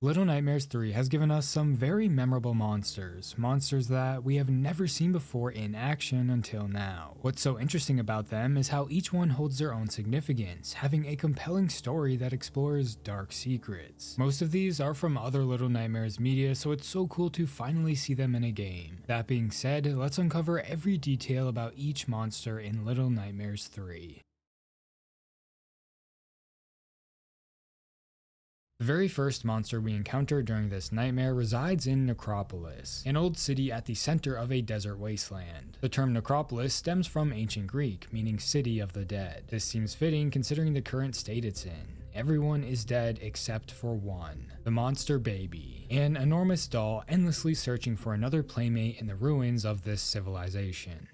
Little Nightmares 3 has given us some very memorable monsters that we have never seen before in action until now. What's so interesting about them is how each one holds their own significance, having a compelling story that explores dark secrets. Most of these are from other Little Nightmares media, so it's so cool to finally see them in a game. That being said, let's uncover every detail about each monster in Little Nightmares 3. The very first monster we encounter during this nightmare resides in Necropolis, an old city at the center of a desert wasteland. The term Necropolis stems from ancient Greek, meaning city of the dead. This seems fitting considering the current state it's in. Everyone is dead except for one, the monster baby, an enormous doll endlessly searching for another playmate in the ruins of this civilization.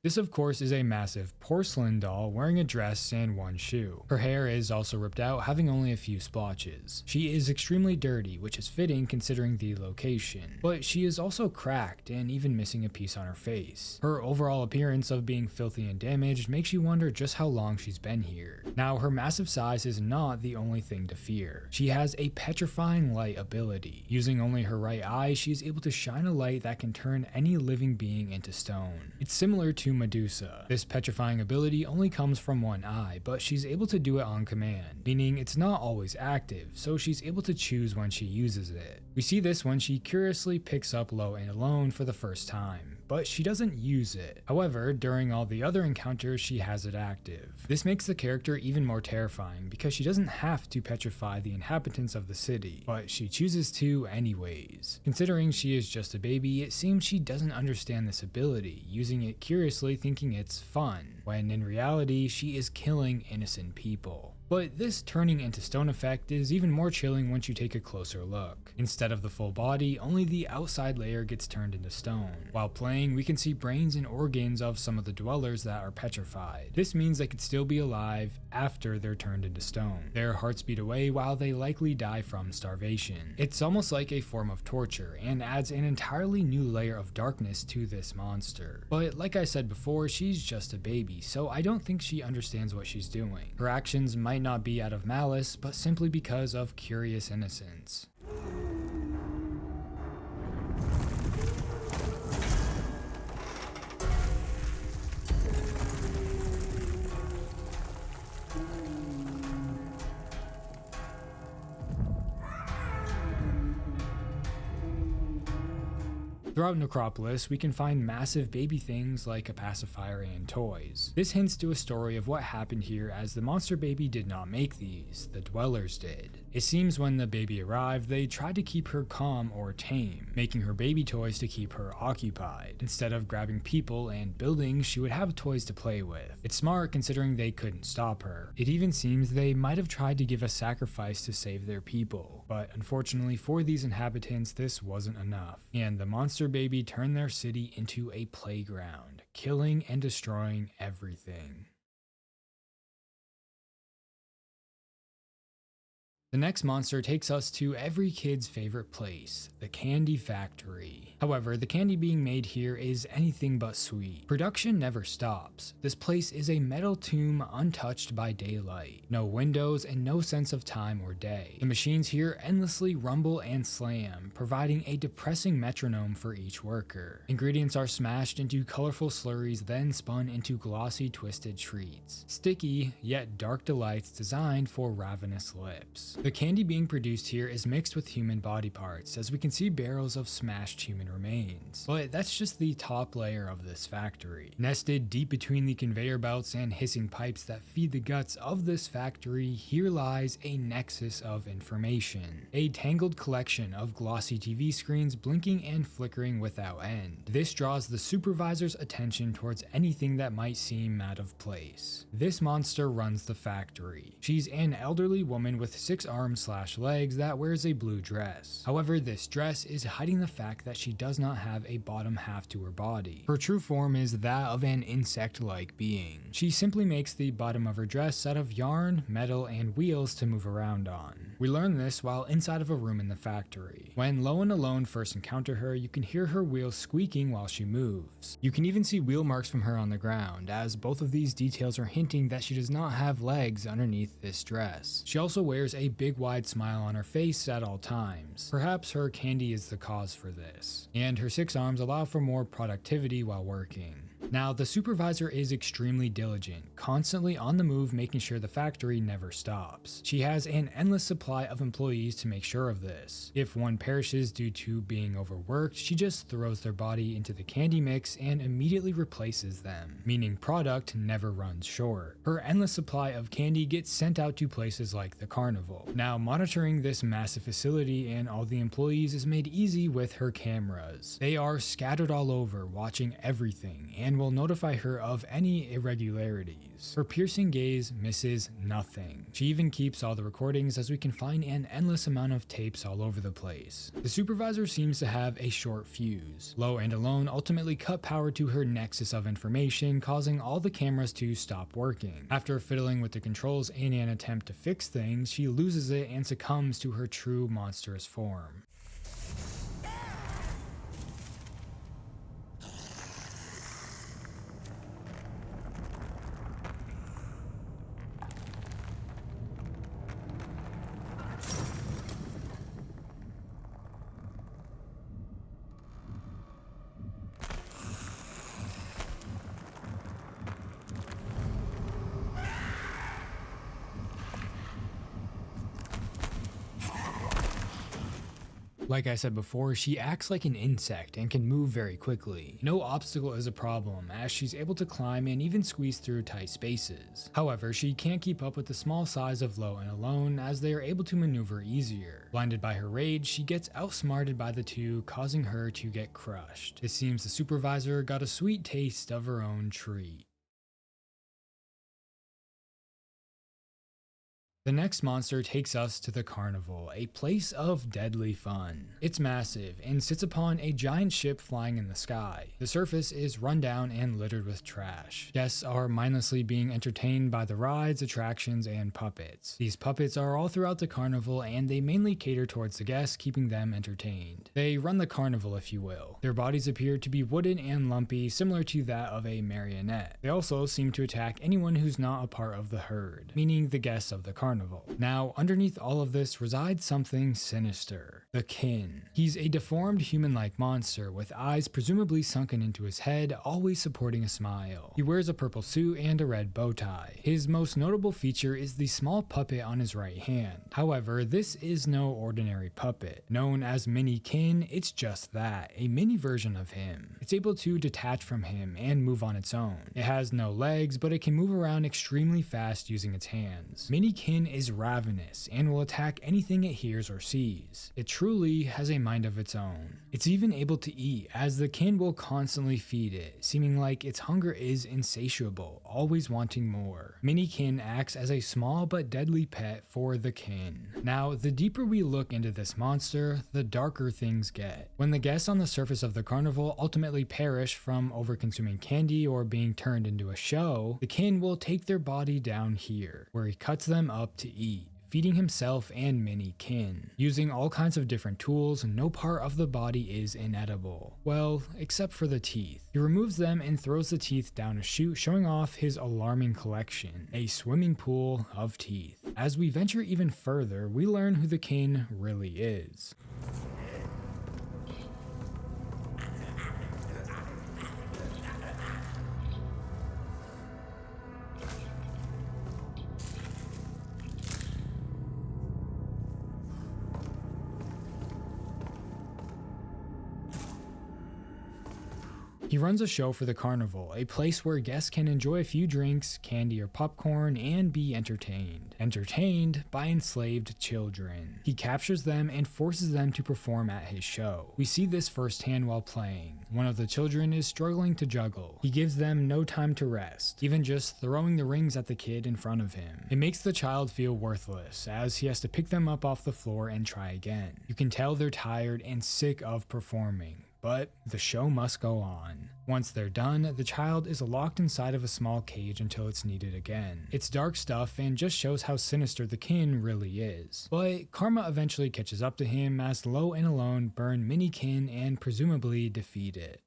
This of course is a massive porcelain doll wearing a dress and one shoe. Her hair is also ripped out, having only a few splotches. She is extremely dirty, which is fitting considering the location, but she is also cracked and even missing a piece on her face. Her overall appearance of being filthy and damaged makes you wonder just how long she's been here. Now, her massive size is not the only thing to fear. She has a petrifying light ability. Using only her right eye, she is able to shine a light that can turn any living being into stone. It's similar to Medusa. This petrifying ability only comes from one eye, but she's able to do it on command, meaning it's not always active, so she's able to choose when she uses it. We see this when she curiously picks up Low and Alone for the first time, but she doesn't use it. However, during all the other encounters, she has it active. This makes the character even more terrifying because she doesn't have to petrify the inhabitants of the city, but she chooses to anyways. Considering she is just a baby, it seems she doesn't understand this ability, using it curiously thinking it's fun, when in reality she is killing innocent people. But this turning into stone effect is even more chilling once you take a closer look. Instead of the full body, only the outside layer gets turned into stone. While playing, we can see brains and organs of some of the dwellers that are petrified. This means they could still be alive after they're turned into stone. Their hearts beat away while they likely die from starvation. It's almost like a form of torture and adds an entirely new layer of darkness to this monster. But like I said before, she's just a baby, so I don't think she understands what she's doing. Her actions might not be out of malice, but simply because of curious innocence. Throughout Necropolis, we can find massive baby things like a pacifier and toys. This hints to a story of what happened here, as the monster baby did not make these, the dwellers did. It seems when the baby arrived, they tried to keep her calm or tame, making her baby toys to keep her occupied. Instead of grabbing people and buildings, she would have toys to play with. It's smart considering they couldn't stop her. It even seems they might have tried to give a sacrifice to save their people, but unfortunately for these inhabitants, this wasn't enough, and the monster baby turned their city into a playground, killing and destroying everything. The next monster takes us to every kid's favorite place, the candy factory. However, the candy being made here is anything but sweet. Production never stops. This place is a metal tomb untouched by daylight. No windows and no sense of time or day. The machines here endlessly rumble and slam, providing a depressing metronome for each worker. Ingredients are smashed into colorful slurries, then spun into glossy twisted treats. Sticky, yet dark delights designed for ravenous lips. The candy being produced here is mixed with human body parts, as we can see barrels of smashed human remains. But that's just the top layer of this factory. Nested deep between the conveyor belts and hissing pipes that feed the guts of this factory, here lies a nexus of information. A tangled collection of glossy TV screens blinking and flickering without end. This draws the supervisor's attention towards anything that might seem out of place. This monster runs the factory. She's an elderly woman with 6 arms/legs that wears a blue dress. However, this dress is hiding the fact that she does not have a bottom half to her body. Her true form is that of an insect-like being. She simply makes the bottom of her dress out of yarn, metal, and wheels to move around on. We learn this while inside of a room in the factory. When Lo and Alone first encounter her, you can hear her wheels squeaking while she moves. You can even see wheel marks from her on the ground, as both of these details are hinting that she does not have legs underneath this dress. She also wears a big wide smile on her face at all times. Perhaps her candy is the cause for this. And her 6 arms allow for more productivity while working. Now, the supervisor is extremely diligent, constantly on the move making sure the factory never stops. She has an endless supply of employees to make sure of this. If one perishes due to being overworked, she just throws their body into the candy mix and immediately replaces them, meaning product never runs short. Her endless supply of candy gets sent out to places like the carnival. Now, monitoring this massive facility and all the employees is made easy with her cameras. They are scattered all over, watching everything, and will notify her of any irregularities. Her piercing gaze misses nothing. She even keeps all the recordings, as we can find an endless amount of tapes all over the place. The supervisor seems to have a short fuse. Lo and Alone ultimately cut power to her nexus of information, causing all the cameras to stop working. After fiddling with the controls in an attempt to fix things, she loses it and succumbs to her true monstrous form. Like I said before, she acts like an insect and can move very quickly. No obstacle is a problem, as she's able to climb and even squeeze through tight spaces. However, she can't keep up with the small size of Lo and Alone, as they are able to maneuver easier. Blinded by her rage, she gets outsmarted by the two, causing her to get crushed. It seems the supervisor got a sweet taste of her own treat. The next monster takes us to the carnival, a place of deadly fun. It's massive and sits upon a giant ship flying in the sky. The surface is run down and littered with trash. Guests are mindlessly being entertained by the rides, attractions, and puppets. These puppets are all throughout the carnival, and they mainly cater towards the guests, keeping them entertained. They run the carnival, if you will. Their bodies appear to be wooden and lumpy, similar to that of a marionette. They also seem to attack anyone who's not a part of the herd, meaning the guests of the carnival. Now, underneath all of this resides something sinister. The Kin. He's a deformed human-like monster with eyes presumably sunken into his head, always supporting a smile. He wears a purple suit and a red bow tie. His most notable feature is the small puppet on his right hand. However, this is no ordinary puppet. Known as Mini Kin, it's just that, a mini version of him. It's able to detach from him and move on its own. It has no legs, but it can move around extremely fast using its hands. Mini Kin is ravenous and will attack anything it hears or sees. It truly has a mind of its own. It's even able to eat, as the Kin will constantly feed it, seeming like its hunger is insatiable, always wanting more. Mini Kin acts as a small but deadly pet for the Kin. Now, the deeper we look into this monster, the darker things get. When the guests on the surface of the carnival ultimately perish from over-consuming candy or being turned into a show, the Kin will take their body down here, where he cuts them up to eat, feeding himself and Mini Kin. Using all kinds of different tools, no part of the body is inedible. Well, except for the teeth. He removes them and throws the teeth down a chute, showing off his alarming collection, a swimming pool of teeth. As we venture even further, we learn who the Kin really is. He runs a show for the carnival, a place where guests can enjoy a few drinks, candy or popcorn, and be entertained. Entertained by enslaved children. He captures them and forces them to perform at his show. We see this firsthand while playing. One of the children is struggling to juggle. He gives them no time to rest, even just throwing the rings at the kid in front of him. It makes the child feel worthless, as he has to pick them up off the floor and try again. You can tell they're tired and sick of performing, but the show must go on. Once they're done, the child is locked inside of a small cage until it's needed again. It's dark stuff and just shows how sinister the kin really is. But karma eventually catches up to him as Lo and Alone burn Mini Kin and presumably defeat it.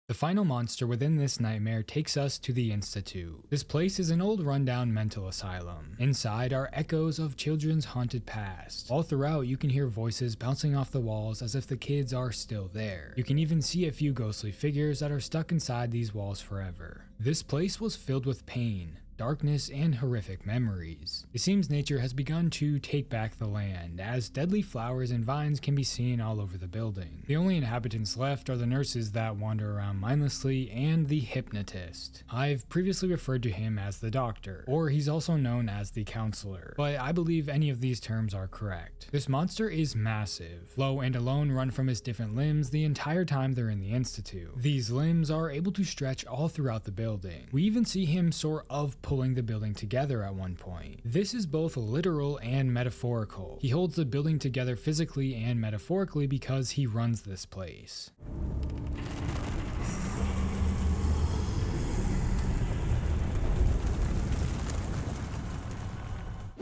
The final monster within this nightmare takes us to the Institute. This place is an old rundown mental asylum. Inside are echoes of children's haunted past. All throughout you can hear voices bouncing off the walls as if the kids are still there. You can even see a few ghostly figures that are stuck inside these walls forever. This place was filled with pain, darkness, and horrific memories. It seems nature has begun to take back the land, as deadly flowers and vines can be seen all over the building. The only inhabitants left are the nurses that wander around mindlessly and the Hypnotist. I've previously referred to him as the Doctor, or he's also known as the Counselor, but I believe any of these terms are correct. This monster is massive. Lo and Alone run from his different limbs the entire time they're in the Institute. These limbs are able to stretch all throughout the building. We even see him sort of pulling the building together at one point. This is both literal and metaphorical. He holds the building together physically and metaphorically because he runs this place.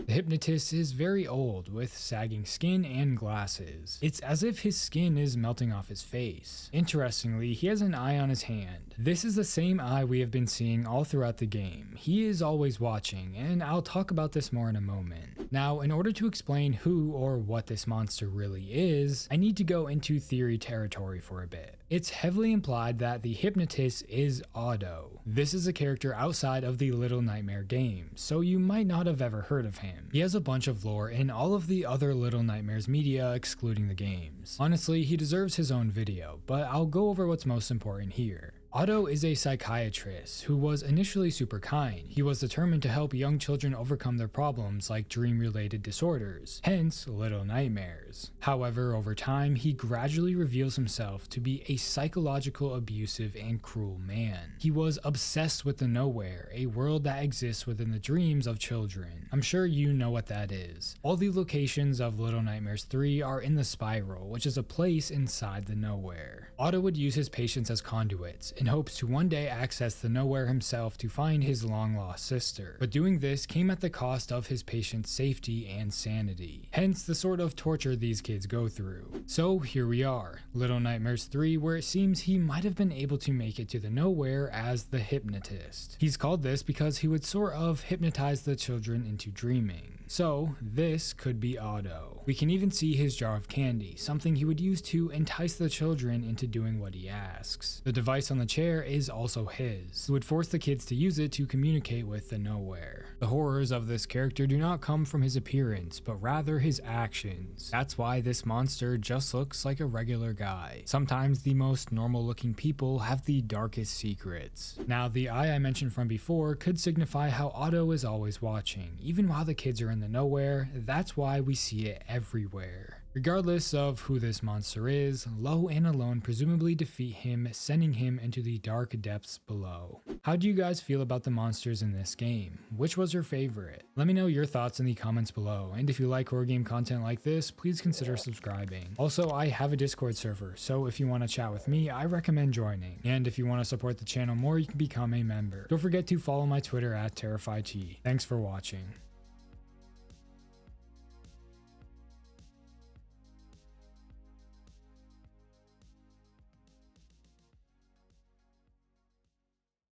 The Hypnotist is very old, with sagging skin and glasses. It's as if his skin is melting off his face. Interestingly, he has an eye on his hand. This is the same eye we have been seeing all throughout the game. He is always watching, and I'll talk about this more in a moment. Now, in order to explain who or what this monster really is, I need to go into theory territory for a bit. It's heavily implied that the Hypnotist is Otto. This is a character outside of the Little Nightmare game, so you might not have ever heard of him. He has a bunch of lore in all of the other Little Nightmares media excluding the games. Honestly, he deserves his own video, but I'll go over what's most important here. Otto is a psychiatrist who was initially super kind. He was determined to help young children overcome their problems like dream-related disorders, hence Little Nightmares. However, over time, he gradually reveals himself to be a psychological, abusive, and cruel man. He was obsessed with the nowhere, a world that exists within the dreams of children. I'm sure you know what that is. All the locations of Little Nightmares 3 are in the Spiral, which is a place inside the nowhere. Otto would use his patients as conduits, in hopes to one day access the nowhere himself to find his long-lost sister. But doing this came at the cost of his patients' safety and sanity, hence the sort of torture these kids go through. So here we are, Little Nightmares 3, where it seems he might have been able to make it to the nowhere as the Hypnotist. He's called this because he would sort of hypnotize the children into dreaming. So this could be Otto. We can even see his jar of candy, something he would use to entice the children into doing what he asks. The device on the chair is also his. He would force the kids to use it to communicate with the nowhere. The horrors of this character do not come from his appearance, but rather his actions. That's why this monster just looks like a regular guy. Sometimes the most normal looking people have the darkest secrets. Now, the eye I mentioned from before could signify how Otto is always watching, even while the kids are in the nowhere. That's why we see it everywhere. Regardless of who this monster is, Lo and Alone presumably defeat him, sending him into the dark depths below. How do you guys feel about the monsters in this game? Which was your favorite? Let me know your thoughts in the comments below, and if you like horror game content like this, please consider subscribing. Also, I have a Discord server, so if you want to chat with me, I recommend joining. And if you want to support the channel more, you can become a member. Don't forget to follow my Twitter at TerrifyT. Thanks for watching.